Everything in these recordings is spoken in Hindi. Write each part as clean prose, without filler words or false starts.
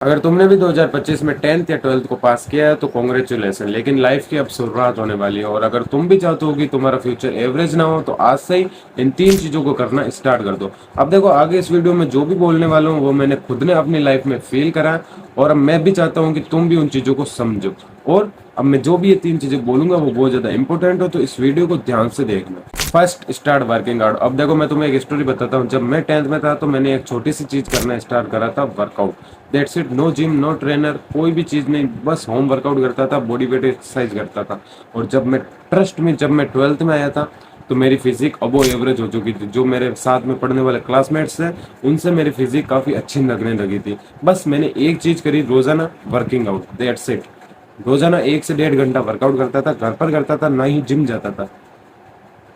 अगर तुमने भी 2025 में 10th या 12th को पास किया है तो कॉन्ग्रेचुलेसन, लेकिन लाइफ की अब शुरुआत होने वाली है। और अगर तुम भी चाहते हो कि तुम्हारा फ्यूचर एवरेज ना हो तो आज से ही इन 3 चीजों को करना स्टार्ट कर दो। अब देखो, आगे इस वीडियो में जो भी बोलने वाला हूँ वो मैंने खुद ने अपनी लाइफ में फील करा है, और अब मैं भी चाहता हूँ कि तुम भी उन चीजों को समझो। और अब मैं जो भी ये 3 चीजें बोलूंगा वो बहुत ज्यादा इंपॉर्टेंट हो, तो इस वीडियो को ध्यान से देखना। First, start working out. अब देखो, मैं तुम्हें एक स्टोरी बताता हूँ। जब मैं 10th में था तो मैंने एक छोटी सी चीज करना स्टार्ट करा था, workout. That's it, no gym, no trainer, कोई भी चीज नहीं, बस होम वर्कआउट करता था, बॉडी वेट एक्सरसाइज करता था। और जब मैं, ट्रस्ट में, जब मैं 12th में आया था तो मेरी फिजिक अबो एवरेज हो चुकी थी। जो मेरे साथ में पढ़ने वाले क्लासमेट्स थे उनसे मेरी फिजिक काफी अच्छी लगने लगी थी। बस मैंने एक चीज करी, रोजाना वर्किंग आउट, दैट्स इट। रोजाना 1 से 1.5 घंटा वर्कआउट करता था, घर पर करता था, ना ही जिम जाता था।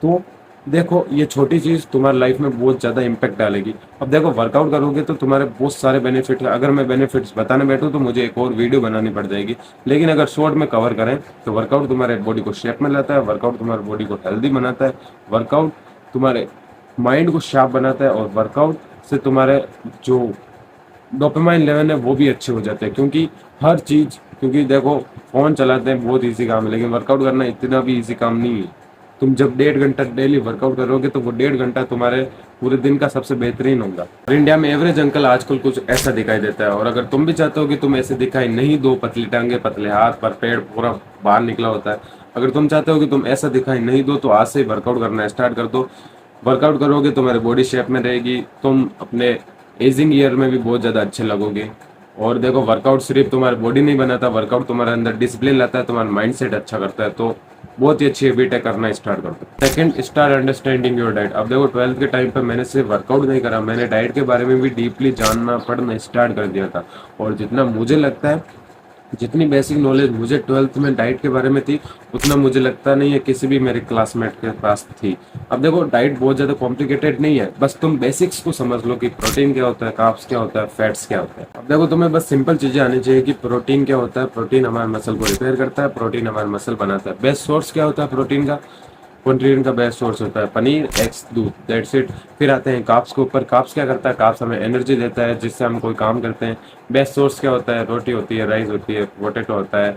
तो देखो, ये छोटी चीज तुम्हारी लाइफ में बहुत ज्यादा इम्पैक्ट डालेगी। अब देखो, वर्कआउट करोगे तो तुम्हारे बहुत सारे बेनिफिट है। अगर मैं बेनिफिट्स बताने बैठूं तो मुझे एक और वीडियो बनानी पड़ जाएगी, लेकिन अगर शॉर्ट में कवर करें तो वर्कआउट तुम्हारे बॉडी को शेप में लाता है, वर्कआउट तुम्हारे बॉडी को हेल्दी बनाता है, वर्कआउट तुम्हारे माइंड को शार्प बनाता है, और वर्कआउट से तुम्हारे जो डोपामाइन लेवल है वो भी अच्छे हो जाते हैं। क्योंकि हर चीज, क्योंकि देखो, फोन चलाते हैं बहुत इजी काम है, लेकिन वर्कआउट करना इतना भी इजी काम नहीं है। तुम जब 1.5 घंटा डेली वर्कआउट करोगे तो वो 1.5 घंटा तुम्हारे पूरे दिन का सबसे बेहतरीन होगा। और इंडिया में एवरेज अंकल आजकल कुछ ऐसा दिखाई देता है। और अगर तुम भी चाहते हो कि तुम ऐसे दिखाई नहीं दो, पतली टांगे, पतले हाथ, पर पेड़ पूरा बाहर निकला होता है, अगर तुम चाहते हो कि तुम ऐसा दिखाई नहीं दो तो आज से ही वर्कआउट करना स्टार्ट कर दो। वर्कआउट करोगे तुम्हारी बॉडी शेप में रहेगी, तुम अपने एजिंग ईयर में भी बहुत ज़्यादा अच्छे लगोगे। और देखो, वर्कआउट सिर्फ तुम्हारी बॉडी नहीं बनाता, वर्कआउट तुम्हारे अंदर डिसिप्लिन लाता है, तुम्हारा माइंडसेट अच्छा करता है। तो बहुत ही अच्छी हैबिट है, करना स्टार्ट कर दो। Second, start understanding your diet. अब देखो, 12th के टाइम पे मैंने सिर्फ वर्कआउट नहीं करा, मैंने डाइट के बारे में भी डीपली जानना पढ़ना स्टार्ट कर दिया था। और जितना मुझे लगता है, जितनी बेसिक नॉलेज मुझे 12th में डाइट के बारे में थी, उतना मुझे लगता नहीं है किसी भी मेरे क्लासमेट के पास थी। अब देखो, डाइट बहुत ज़्यादा कॉम्प्लिकेटेड नहीं है, बस तुम बेसिक्स को समझ लो कि प्रोटीन क्या होता है, कार्ब्स क्या होता है, फैट्स क्या होता है। अब देखो, तुम्हें बस सिंपल चीज़ें आनी चाहिए कि प्रोटीन क्या होता है। प्रोटीन हमारे मसल को रिपेयर करता है, प्रोटीन हमारे मसल बनाता है। बेस्ट सोर्स क्या होता है प्रोटीन का? प्रोटीन का बेस्ट सोर्स होता है पनीर, एग्स, दूध, दैट्स इट। फिर आते हैं कार्ब्स के ऊपर। कार्ब्स क्या करता है? कार्ब्स हमें एनर्जी देता है जिससे हम कोई काम करते हैं। बेस्ट सोर्स क्या होता है? रोटी होती है, राइस होती है, पोटैटो होता है,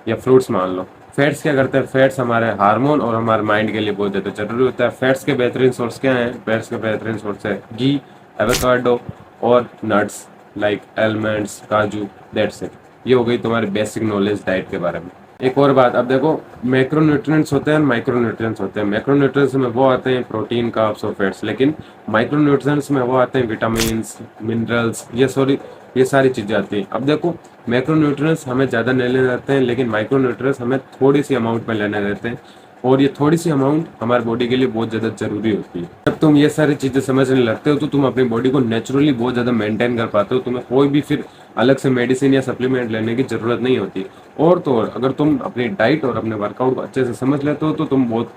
या फ्रूट्स मान लो। फैट्स क्या करते हैं? फैट्स हमारे हार्मोन और हमारे माइंड के लिए बहुत ज़्यादा जरूरी होता है। फैट्स के बेहतरीन सोर्स क्या हैं? फैट्स के बेहतरीन सोर्स है घी, एवोकाडो और नट्स लाइक आलमंड्स, काजू, दैट्स इट। ये हो गई तुम्हारी बेसिक नॉलेज डाइट के बारे में। एक और बात, अब देखो, मैक्रोन्यूट्रिएंट्स होते हैं, माइक्रोन्यूट्रिएंट्स होते हैं। मैक्रोन्यूट्रिएंट्स में वो आते हैं प्रोटीन, कार्ब्स और फैट्स, लेकिन माइक्रोन्यूट्रिएंट्स में वो आते हैं विटामिन्स, मिनरल्स, ये सारी चीज़ें आती हैं। अब देखो, मैक्रोन्यूट्रिएंट्स हमें ज़्यादा नहीं लेने रहते हैं, लेकिन माइक्रोन्यूट्रिएंट्स हमें थोड़ी सी अमाउंट में लेने रहते हैं। और ये थोड़ी सी अमाउंट हमारी बॉडी के लिए बहुत ज़्यादा जरूरी होती है। जब तुम ये सारी चीज़ें समझने लगते हो तो तुम अपनी बॉडी को नेचुरली बहुत ज़्यादा मेंटेन कर पाते हो। तुम्हें कोई भी फिर अलग से मेडिसिन या सप्लीमेंट लेने की जरूरत नहीं होती। और तो और, अगर तुम अपनी डाइट और अपने वर्कआउट को अच्छे से समझ लेते हो तो तुम बहुत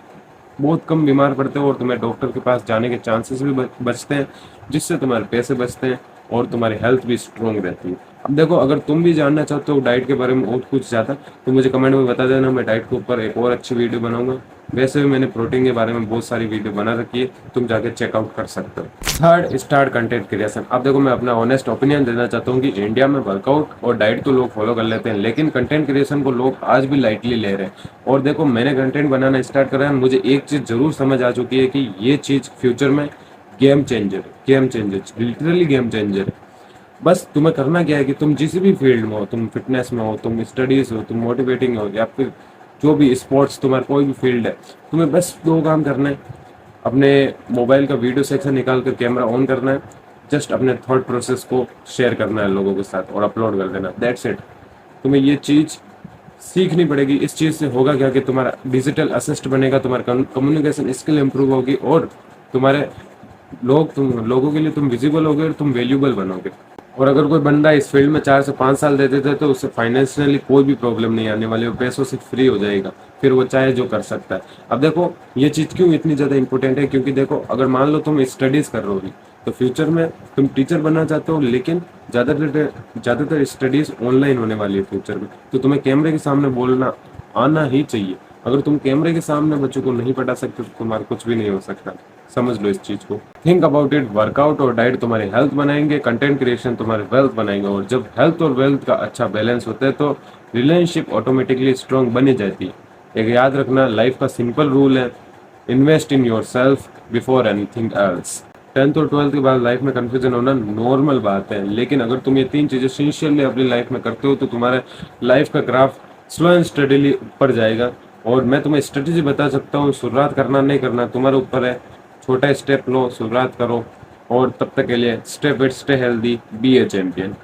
बहुत कम बीमार पड़ते हो, और तुम्हें डॉक्टर के पास जाने के चांसेस भी बचते हैं, जिससे तुम्हारे पैसे बचते हैं और तुम्हारी हेल्थ भी स्ट्रोंग रहती है। अब देखो, अगर तुम भी जानना चाहते हो डाइट के बारे में और कुछ ज़्यादा, तो मुझे कमेंट में बता देना, मैं डाइट के ऊपर एक और अच्छी वीडियो बनाऊंगा। वैसे भी मैंने प्रोटीन के बारे में बहुत सारी वीडियो बना रखी है, तुम जाके चेकआउट कर सकते हो। Third, start content creation. अब देखो, मैं अपना ऑनेस्ट ओपिनियन देना चाहता हूँ कि इंडिया में वर्कआउट और डाइट तो लोग फॉलो कर लेते हैं, लेकिन कंटेंट क्रिएशन को लोग आज भी लाइटली ले रहे हैं। और देखो, मैंने कंटेंट बनाना स्टार्ट करा है, मुझे एक चीज़ जरूर समझ आ चुकी है कि ये चीज़ फ्यूचर में game changer, literally game changer. बस तुम्हें करना क्या है कि तुम जिस भी फील्ड में हो, तुम फिटनेस में हो, तुम स्टडीज हो, तुम मोटिवेटिंग हो, या फिर जो भी स्पोर्ट्स, तुम्हारा कोई भी फील्ड है, तुम्हें बस 2 काम करना है। अपने मोबाइल का वीडियो सेक्शन निकाल कर कैमरा ऑन करना है, जस्ट अपने थॉट प्रोसेस को शेयर करना है लोगों के साथ और अपलोड कर देना, दैट्स इट। तुम्हें ये चीज़ सीखनी पड़ेगी। इस चीज़ से होगा क्या कि तुम्हारा डिजिटल असिस्ट बनेगा, तुम्हारा कम्युनिकेशन स्किल इंप्रूव होगी, और तुम्हारे तुम लोगों के लिए तुम विजिबल होगे और तुम वैल्यूबल बनोगे। और अगर कोई बंदा इस फील्ड में 4 से 5 साल दे देते तो उससे फाइनेंशियली कोई भी प्रॉब्लम नहीं आने वाली, वो पैसों से फ्री हो जाएगा, फिर वो चाहे जो कर सकता है। अब देखो, ये चीज़ क्यों इतनी ज़्यादा इंपॉर्टेंट है, क्योंकि देखो, अगर मान लो तुम स्टडीज़ कर रहे हो तो फ्यूचर में तुम टीचर बनना चाहते हो, लेकिन ज़्यादातर स्टडीज़ ऑनलाइन होने वाली है फ्यूचर में, तो तुम्हें कैमरे के सामने बोलना आना ही चाहिए। अगर तुम कैमरे के सामने बच्चों को नहीं पढ़ा सकते तो तुम्हारा कुछ भी नहीं हो सकता। समझ लो इस चीज को। Think about it. वर्कआउट और डाइट तुम्हारी हेल्थ बनाएंगे, कंटेंट क्रिएशन तुम्हारी वेल्थ बनाएंगे, और जब हेल्थ और वेल्थ का अच्छा बैलेंस होता है तो रिलेशनशिप ऑटोमेटिकली स्ट्रांग बनी जाती है। एक याद रखना, लाइफ का सिंपल रूल है, invest in your self before anything else. 10th और 12th के बाद लाइफ में कंफ्यूजन होना नॉर्मल बात है, लेकिन अगर तुम ये तीन चीजें सिंसियरली अपनी लाइफ में करते हो तो तुम्हारे लाइफ का ग्राफ स्लो एंड स्टडीली ऊपर जाएगा। और मैं तुम्हें स्ट्रेटेजी बता सकता हूँ, शुरुआत करना नहीं करना तुम्हारे ऊपर है। छोटा स्टेप लो, शुरुआत करो, और तब तक के लिए stay fit, stay healthy, be a champion.